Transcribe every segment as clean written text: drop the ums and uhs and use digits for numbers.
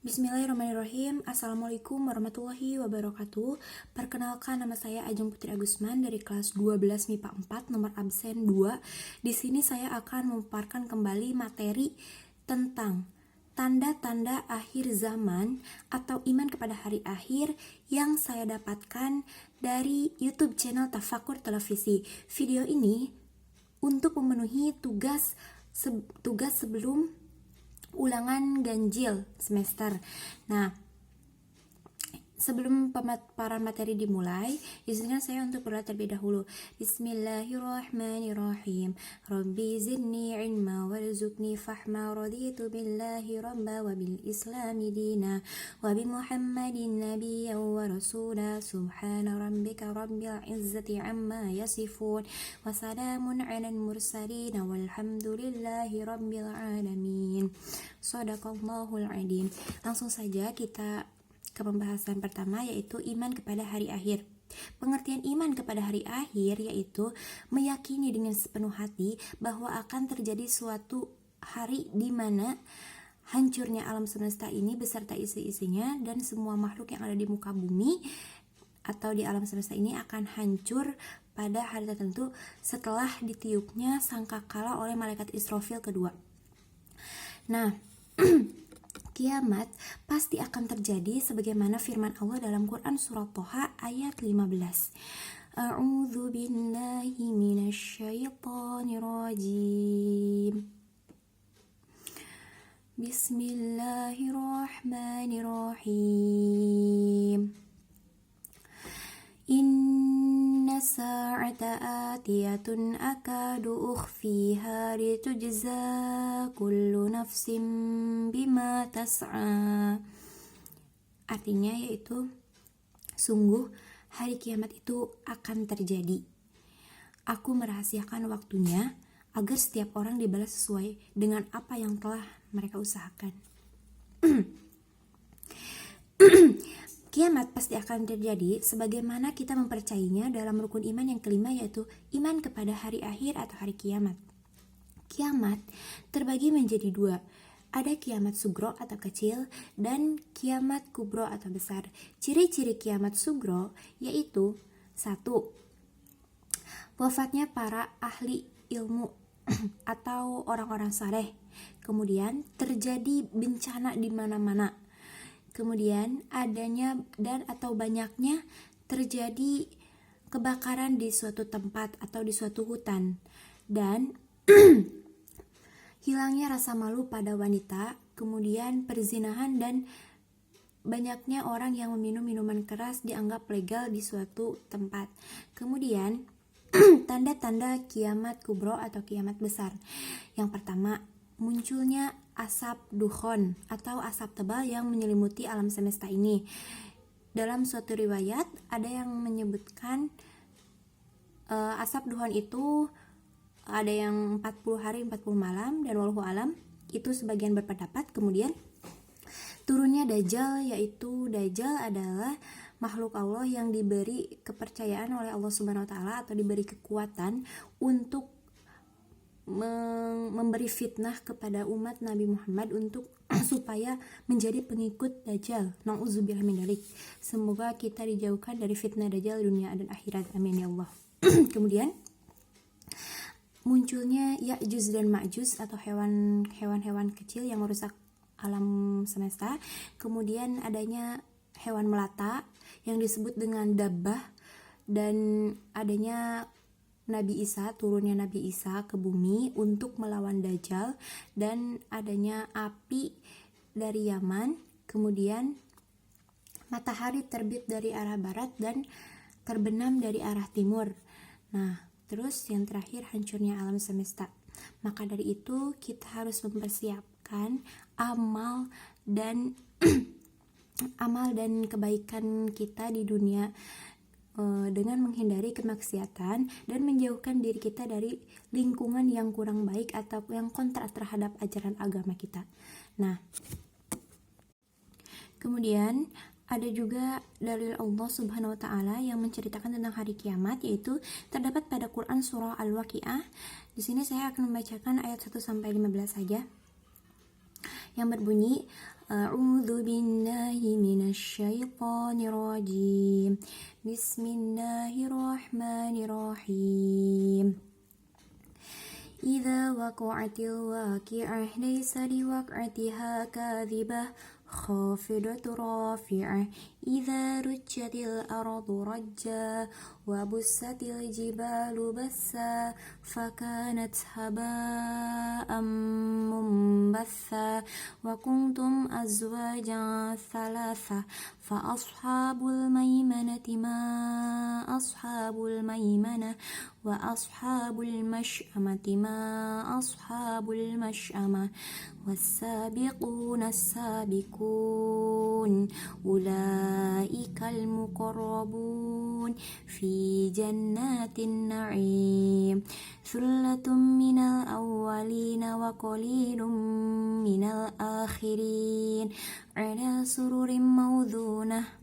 Bismillahirrahmanirrahim. Assalamualaikum warahmatullahi wabarakatuh. Perkenalkan, nama saya Ajeng Putri Agusman dari kelas 12 MIPA 4 nomor absen 2. Di sini saya akan memaparkan kembali materi tentang tanda-tanda akhir zaman atau iman kepada hari akhir yang saya dapatkan dari YouTube channel Tafakur Televisi. Video ini untuk memenuhi tugas sebelum ulangan ganjil semester. Nah, sebelum pemaparan materi dimulai, izinkan saya untuk berdoa terlebih dahulu. Bismillahirrahmanirrahim. Rabbi zidni ilma warzuqni fahma, raditu billahi rabba wa bil islami dina wa bi muhammadin nabiyyan wa rasula. Subhana rabbika rabbil izzati amma yasifun wa salamun alal mursalin walhamdulillahi rabbil alamin. Shadaqallahul adzim. Langsung saja kita ke pembahasan pertama, yaitu iman kepada hari akhir. Pengertian iman kepada hari akhir yaitu meyakini dengan sepenuh hati bahwa akan terjadi suatu hari di mana hancurnya alam semesta ini beserta isi-isinya dan semua makhluk yang ada di muka bumi atau di alam semesta ini akan hancur pada hari tertentu setelah ditiupnya sangkakala oleh malaikat Israfil kedua. Nah, kiamat pasti akan terjadi sebagaimana firman Allah dalam Quran surah Toha ayat 15. A'udzu billahi minasyaitonir rajim. Bismillahirrahmanirrahim. Inna sa'ata atiyatun akadu ukhfiha litujza kullu nafsim bima tas'a. Artinya yaitu sungguh hari kiamat itu akan terjadi. Aku merahasiakan waktunya agar setiap orang dibalas sesuai dengan apa yang telah mereka usahakan. Kiamat pasti akan terjadi sebagaimana kita mempercayainya dalam rukun iman yang kelima, yaitu iman kepada hari akhir atau hari kiamat. Kiamat terbagi menjadi dua. Ada kiamat sugro atau kecil dan kiamat kubro atau besar. Ciri-ciri kiamat sugro yaitu 1. Wafatnya para ahli ilmu atau orang-orang saleh. Kemudian terjadi bencana di mana-mana. Kemudian adanya dan atau banyaknya terjadi kebakaran di suatu tempat atau di suatu hutan, dan hilangnya rasa malu pada wanita, kemudian perzinahan dan banyaknya orang yang meminum minuman keras dianggap legal di suatu tempat. Kemudian tanda-tanda kiamat kubro atau kiamat besar. Yang pertama, munculnya asap dukhon atau asap tebal yang menyelimuti alam semesta ini. Dalam suatu riwayat ada yang menyebutkan asap dukhon itu ada yang 40 hari 40 malam, dan wallahu alam itu sebagian berpendapat. Kemudian turunnya Dajjal, yaitu Dajjal adalah makhluk Allah yang diberi kepercayaan oleh Allah Subhanahu wa taala atau diberi kekuatan untuk memberi fitnah kepada umat Nabi Muhammad untuk supaya menjadi pengikut Dajjal. Nauzubillah min dzalik. Semoga kita dijauhkan dari fitnah Dajjal dunia dan akhirat. Amin ya Allah. Kemudian munculnya Ya'juj dan Ma'juj atau hewan-hewan kecil yang merusak alam semesta. Kemudian adanya hewan melata yang disebut dengan dabbah, dan adanya Nabi Isa, turunnya Nabi Isa ke bumi untuk melawan Dajjal, dan adanya api dari Yaman. Kemudian matahari terbit dari arah barat dan terbenam dari arah timur. Nah, terus yang terakhir hancurnya alam semesta. Maka dari itu kita harus mempersiapkan amal dan kebaikan kita di dunia dengan menghindari kemaksiatan dan menjauhkan diri kita dari lingkungan yang kurang baik atau yang kontra terhadap ajaran agama kita. Nah, kemudian ada juga dalil Allah Subhanahu wa taala yang menceritakan tentang hari kiamat, yaitu terdapat pada Quran surah Al-Waqiah. Di sini saya akan membacakan ayat 1 sampai 15 saja, yang berbunyi A'udzu billahi minasyaitonir rajim. Bismillahirrahmanirrahim. Idza waqa'atil waqi'ah laysa liwaq'atiha kadhibah khafidatu rafi'ah. Idza rujjatil ardu rajja wa bussatil jibalu bassa fakanat haba'an mumbatha wa kuntum azwajan thalatha fa ashabul maimanati ma ashabul maimanah wa ashabul masy'amati ma ashabul masy'amah was-sabiquna as-sabiqun ulaikal muqarrabun fi jannatin na'im thullatun minal awwalina wa qalilun minal akhirin ala sururin mawdhunah.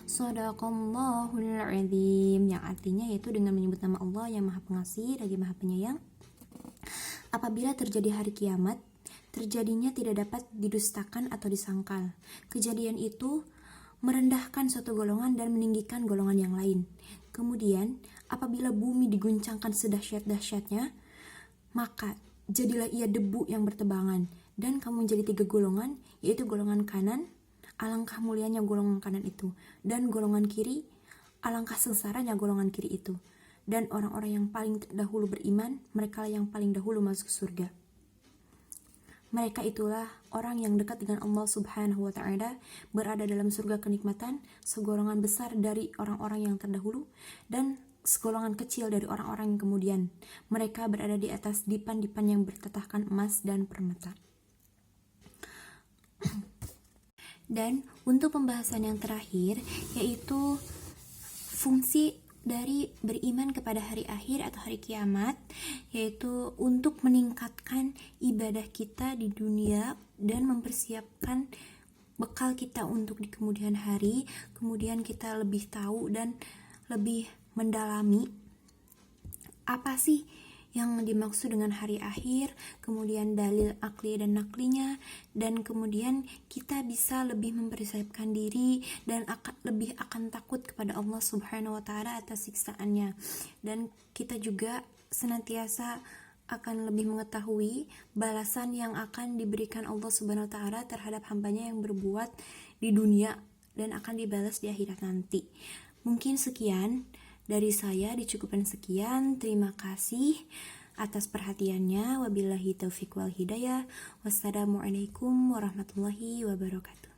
Shadaqallahul azim, yang artinya yaitu dengan menyebut nama Allah yang Maha Pengasih lagi Maha Penyayang. Apabila terjadi hari kiamat, terjadinya tidak dapat didustakan atau disangkal. Kejadian itu merendahkan suatu golongan dan meninggikan golongan yang lain. Kemudian, apabila bumi diguncangkan sedahsyat-dahsyatnya, maka jadilah ia debu yang bertebangan, dan kamu menjadi 3 golongan, yaitu golongan kanan, alangkah mulianya golongan kanan itu, dan golongan kiri, alangkah sengsaranya golongan kiri itu. Dan orang-orang yang paling dahulu beriman, mereka yang paling dahulu masuk surga. Mereka itulah orang yang dekat dengan Allah Subhanahu wa Ta'ala, berada dalam surga kenikmatan, segolongan besar dari orang-orang yang terdahulu dan segolongan kecil dari orang-orang yang kemudian. Mereka berada di atas dipan-dipan yang bertatahkan emas dan permata. Dan untuk pembahasan yang terakhir, yaitu fungsi dari beriman kepada hari akhir atau hari kiamat, yaitu untuk meningkatkan ibadah kita di dunia dan mempersiapkan bekal kita untuk di kemudian hari. Kemudian kita lebih tahu dan lebih mendalami apa sih yang dimaksud dengan hari akhir, kemudian dalil akli dan naklinya, dan kemudian kita bisa lebih mempersiapkan diri dan lebih akan takut kepada Allah Subhanahu wa Ta'ala atas siksaannya. Dan kita juga senantiasa akan lebih mengetahui balasan yang akan diberikan Allah Subhanahu wa Ta'ala terhadap hambanya yang berbuat di dunia dan akan dibalas di akhirat nanti. Mungkin sekian dari saya, dicukupkan sekian. Terima kasih atas perhatiannya. Wabillahi taufiq wal hidayah. Wassalamualaikum warahmatullahi wabarakatuh.